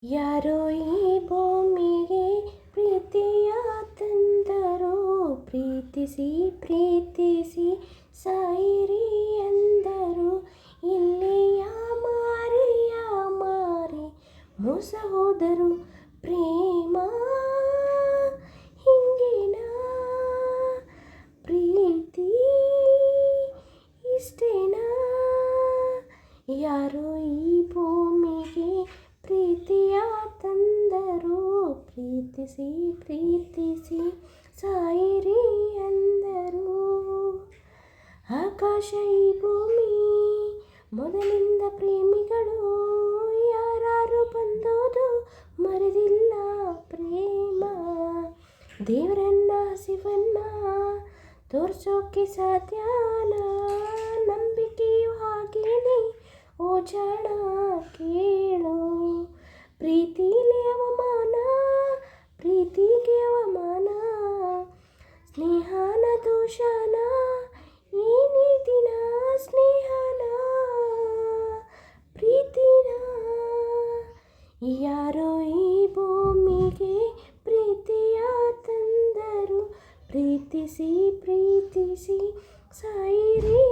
ಯಾರೋ ಈ ಭೂಮಿಗೆ ಪ್ರೀತಿಯ ತಂದರು, ಪ್ರೀತಿಸಿ ಪ್ರೀತಿಸಿ ಸಾಯಿರಿ ಎಂದರು. ಇಲ್ಲಿಯ ಮಾರಿ ಮೋಸ ಹೋದರು. ಪ್ರೇಮ ಹಿಂಗಿನ ಪ್ರೀತಿ ಇಷ್ಟೇನಾ? ಯಾರೋ ಈ ಭೂಮಿಗೆ ಪ್ರೀತಿಯ ತಂದರು, ಪ್ರೀತಿಸಿ ಪ್ರೀತಿಸಿ ಸಾಯಿರಿ ಎಂದರು. ಆಕಾಶ ಈ ಭೂಮಿ ಮೊದಲಿಂದ ಪ್ರೇಮಿಗಳು, ಯಾರು ಬಂದೋದು ಮರೆದಿಲ್ಲ ಪ್ರೇಮ. ದೇವರನ್ನ ಶಿವನ್ನ ತೋರ್ಸೋಕೆ ಸಾಧ್ಯನ, ನಂಬಿಕೆಯು ಹಾಗೇನೆ ಓ ಜಾಣ ಕೇಳು. ಪ್ರೀತಿಲಿ ಅವಮಾನ, ಪ್ರೀತಿಗೆ ಅವಮಾನ, ಸ್ನೇಹನ ದೋಷನ ಏನೇ ದಿನ, ಸ್ನೇಹನ ಪ್ರೀತಿನ. ಯಾರೋ ಈ ಭೂಮಿಗೆ ಪ್ರೀತಿಯ ತಂದರು, ಪ್ರೀತಿಸಿ ಪ್ರೀತಿಸಿ ಸಾಯಿರಿ